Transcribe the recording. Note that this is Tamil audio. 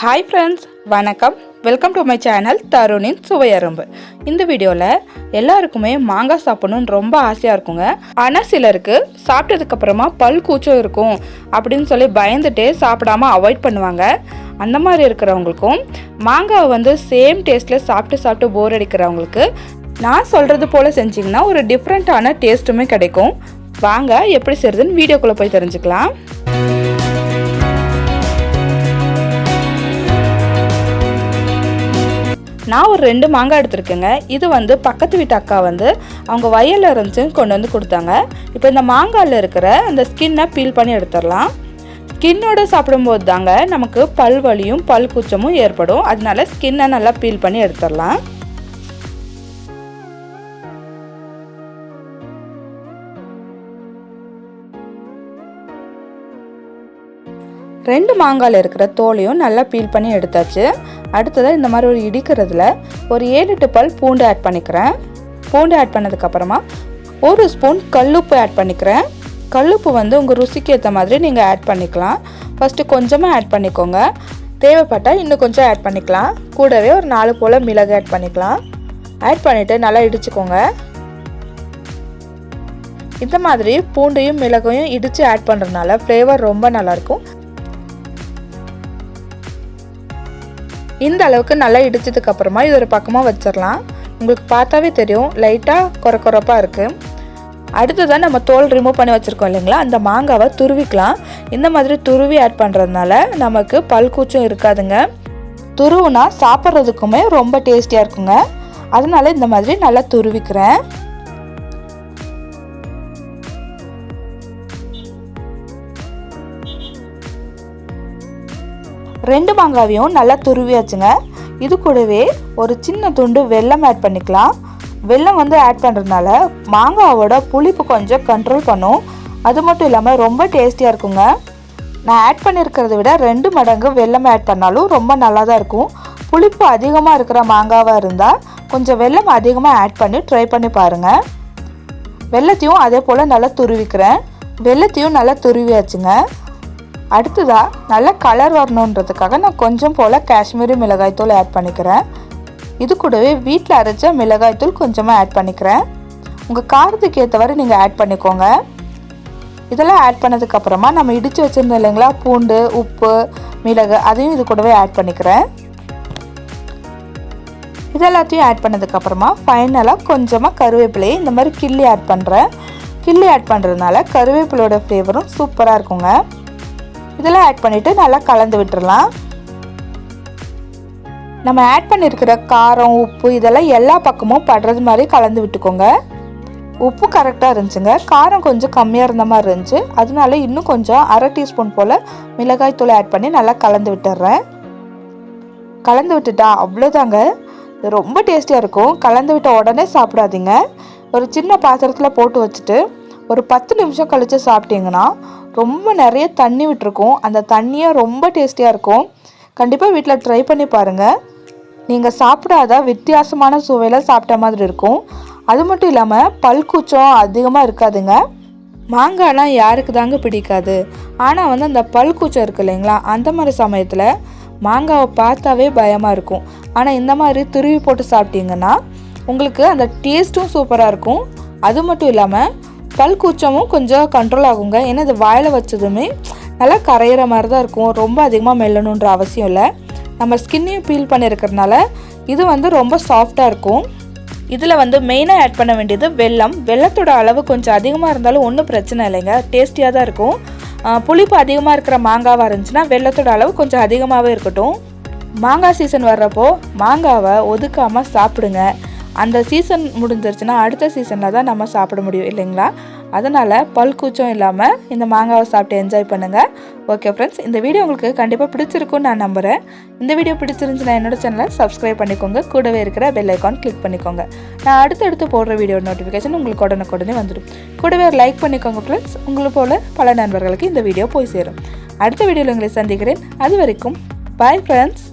ஹாய் ஃப்ரெண்ட்ஸ், வணக்கம். வெல்கம் டு மை சேனல் தருணின் சுவையரும்பு. இந்த வீடியோவில் எல்லாருக்குமே மாங்காய் சாப்பிடணுன்னு ரொம்ப ஆசையாக இருக்குங்க. ஆனால் சிலருக்கு சாப்பிட்டதுக்கப்புறமா பல் கூச்சம் இருக்கும் அப்படின்னு சொல்லி பயந்துட்டே சாப்பிடாம அவாய்ட் பண்ணுவாங்க. அந்த மாதிரி இருக்கிறவங்களுக்கும் மாங்காவை வந்து சேம் டேஸ்ட்டில் சாப்பிட்டு போர் அடிக்கிறவங்களுக்கு நான் சொல்கிறது போல் செஞ்சிங்கன்னா ஒரு டிஃப்ரெண்ட்டான டேஸ்ட்டுமே கிடைக்கும். வாங்க எப்படி செய்கிறதுன்னு வீடியோக்குள்ளே போய் தெரிஞ்சுக்கலாம். நான் ஒரு 2 மாங்காய் எடுத்துருக்கேங்க. இது வந்து பக்கத்து வீட்டு அக்கா வந்து அவங்க வயலில் இருந்துச்சுன்னு கொண்டு வந்து கொடுத்தாங்க. இப்போ இந்த மாங்காயில் இருக்கிற அந்த ஸ்கின்னை பீல் பண்ணி எடுத்துடலாம். ஸ்கின்னோடு சாப்பிடும்போது தாங்க நமக்கு பல் வலியும் பல் கூச்சமும் ஏற்படும். அதனால ஸ்கின்னை நல்லா பீல் பண்ணி எடுத்துடலாம். ரெண்டு மாங்காயில் இருக்கிற தோலையும் நல்லா பீல் பண்ணி எடுத்தாச்சு. அடுத்ததாக இந்த மாதிரி ஒரு இடிக்கிறதுல ஒரு 7-8 பல் பூண்டு ஆட் பண்ணிக்கிறேன். பூண்டு ஆட் பண்ணதுக்கப்புறமா 1 ஸ்பூன் கல்லுப்பு ஆட் பண்ணிக்கிறேன். கல்லுப்பு வந்து உங்கள் ருசிக்கு ஏற்ற மாதிரி நீங்கள் ஆட் பண்ணிக்கலாம். ஃபஸ்ட்டு கொஞ்சமாக ஆட் பண்ணிக்கோங்க. தேவைப்பட்டால் இன்னும் கொஞ்சம் ஆட் பண்ணிக்கலாம். கூடவே ஒரு 4 போல் மிளகு ஆட் பண்ணிக்கலாம். ஆட் பண்ணிவிட்டு நல்லா இடிச்சுக்கோங்க. இந்த மாதிரி பூண்டையும் மிளகையும் இடித்து ஆட் பண்ணுறதுனால ஃப்ளேவர் ரொம்ப நல்லாயிருக்கும். இந்த அளவுக்கு நல்லா இடிச்சதுக்கு அப்புறமா இது ஒரு பக்கமாக வச்சிடலாம். உங்களுக்கு பார்த்தாவே தெரியும் லைட்டாக கொரப்பாக இருக்குது. அடுத்ததான் நம்ம தோல் ரிமூவ் பண்ணி வச்சுருக்கோம் இல்லைங்களா, அந்த மாங்காவை துருவிக்கலாம். இந்த மாதிரி துருவி ஆட் பண்ணுறதுனால நமக்கு பல் கூச்சம் இருக்காதுங்க. துருவுனா சாப்பிட்றதுக்குமே ரொம்ப டேஸ்டியாக இருக்குங்க. அதனால இந்த மாதிரி நல்லா துருவிக்கிறேன். ரெண்டு மாங்காவையும் நல்லா துருவியாச்சுங்க. இது கூடவே ஒரு சின்ன துண்டு வெல்லம் ஆட் பண்ணிக்கலாம். வெல்லம் வந்து ஆட் பண்ணுறதுனால மாங்காவோட புளிப்பு கொஞ்சம் கண்ட்ரோல் பண்ணும். அது மட்டும் இல்லாமல் ரொம்ப டேஸ்டியாக இருக்குங்க. நான் ஆட் பண்ணியிருக்கிறத விட 2 மடங்கு வெல்லம் ஆட் பண்ணாலும் ரொம்ப நல்லா தான் இருக்கும். புளிப்பு அதிகமாக இருக்கிற மாங்காவாக இருந்தால் கொஞ்சம் வெல்லம் அதிகமாக ஆட் பண்ணி ட்ரை பண்ணி பாருங்கள். வெல்லத்தையும் அதே போல் நல்லா துருவிக்கிறேன். வெல்லத்தையும் நல்லா துருவியாச்சுங்க. அடுத்ததாக நல்ல கலர் வரணுன்றதுக்காக நான் கொஞ்சம் போல் காஷ்மீரி மிளகாய்த்தூள் ஆட் பண்ணிக்கிறேன். இது கூடவே வீட்டில் அரைச்ச மிளகாய்த்தூள் கொஞ்சமாக ஆட் பண்ணிக்கிறேன். உங்கள் காரத்துக்கு ஏற்றவாறு நீங்கள் ஆட் பண்ணிக்கோங்க. இதெல்லாம் ஆட் பண்ணதுக்கப்புறமா நம்ம இடித்து வச்சுருந்தோம் இல்லைங்களா, பூண்டு, உப்பு, மிளகு, அதையும் இது கூடவே ஆட் பண்ணிக்கிறேன். இதெல்லாத்தையும் ஆட் பண்ணதுக்கப்புறமா ஃபைனலாக கொஞ்சமாக கருவேப்பிலையை இந்த மாதிரி கிள்ளி ஆட் பண்ணுறேன். கிள்ளி ஆட் பண்ணுறதுனால கருவேப்பிலையோட ஃப்ளேவரும் சூப்பராக இருக்குங்க. இதெல்லாம் ஆட் பண்ணிவிட்டு நல்லா கலந்து விட்டுறலாம். நம்ம ஆட் பண்ணியிருக்கிற காரம், உப்பு இதெல்லாம் எல்லா பக்கமும் படுறது மாதிரி கலந்து விட்டுக்கோங்க. உப்பு கரெக்டாக இருந்துச்சுங்க. காரம் கொஞ்சம் கம்மியாக இருந்த மாதிரி இருந்துச்சு. அதனால இன்னும் கொஞ்சம் 1/2 டீஸ்பூன் போல் மிளகாய் தூள் ஆட் பண்ணி நல்லா கலந்து விட்டுறேன். கலந்து விட்டுட்டா அவ்வளோதாங்க. ரொம்ப டேஸ்டியாக இருக்கும். கலந்து விட்ட உடனே சாப்பிடாதீங்க. ஒரு சின்ன பாத்திரத்தில் போட்டு வச்சுட்டு ஒரு 10 நிமிஷம் கழித்து சாப்பிட்டீங்கன்னா ரொம்ப நிறைய தண்ணி விட்டுருக்கும். அந்த தண்ணியே ரொம்ப டேஸ்டியாக இருக்கும். கண்டிப்பாக வீட்டில் ட்ரை பண்ணி பாருங்கள். நீங்கள் சாப்பிடாத வித்தியாசமான சுவையில் சாப்பிட்ட மாதிரி இருக்கும். அது மட்டும் இல்லாமல் பல் கூச்சம் அதிகமாக இருக்காதுங்க. மாங்காய்லாம் யாருக்கு தாங்க பிடிக்காது. ஆனால் வந்து அந்த பல் கூச்சம் இருக்குது இல்லைங்களா, அந்த மாதிரி சமயத்தில் மாங்காவை பார்த்தாவே பயமாக இருக்கும். ஆனால் இந்த மாதிரி துருவி போட்டு சாப்பிட்டீங்கன்னா உங்களுக்கு அந்த டேஸ்ட்டும் சூப்பராக இருக்கும். அது மட்டும் இல்லாமல் பல் கூச்சமும் கொஞ்சம் கண்ட்ரோல் ஆகுங்க. ஏன்னா இது வாயில் வச்சதுமே நல்லா கரையிற மாதிரி தான் இருக்கும். ரொம்ப அதிகமாக மெல்லணுன்ற அவசியம் இல்லை. நம்ம ஸ்கின்னையும் பீல் பண்ணியிருக்கிறதுனால இது வந்து ரொம்ப சாஃப்டாக இருக்கும். இதில் வந்து மெயினாக ஆட் பண்ண வேண்டியது வெல்லம். வெல்லத்தோட அளவு கொஞ்சம் அதிகமாக இருந்தாலும் ஒன்றும் பிரச்சனை இல்லைங்க, டேஸ்டியாக தான் இருக்கும். புளிப்பு அதிகமாக இருக்கிற மாங்காவாக இருந்துச்சுன்னா வெல்லத்தோட அளவு கொஞ்சம் அதிகமாகவே இருக்கட்டும். மாங்காய் சீசன் வர்றப்போ மாங்காவை ஒதுக்காமல் சாப்பிடுங்க. அந்த சீசன் முடிஞ்சிருச்சுன்னா அடுத்த சீசனில் தான் நம்ம சாப்பிட முடியும் இல்லைங்களா. அதனால் பல் கூச்சம் இல்லாமல் இந்த மாங்காவை சாப்பிட்டு என்ஜாய் பண்ணுங்கள். ஓகே ஃப்ரெண்ட்ஸ், இந்த வீடியோ உங்களுக்கு கண்டிப்பாக பிடிச்சிருக்குன்னு நான் நம்புகிறேன். இந்த வீடியோ பிடிச்சிருந்துச்சுன்னா என்னோட சேனலை சப்ஸ்கிரைப் பண்ணிக்கோங்க. கூடவே இருக்கிற பெல் ஐக்கான் கிளிக் பண்ணிக்கோங்க. நான் அடுத்தடுத்து போடுற வீடியோ நோட்டிஃபிகேஷன் உங்களுக்கு உடனுக்குடனே வந்துடும். கூடவே ஒரு லைக் பண்ணிக்கோங்க ஃப்ரெண்ட்ஸ். உங்களை போல் பல நண்பர்களுக்கு இந்த வீடியோ போய் சேரும். அடுத்த வீடியோவில் உங்களை சந்திக்கிறேன். அது வரைக்கும் பாய் ஃப்ரெண்ட்ஸ்.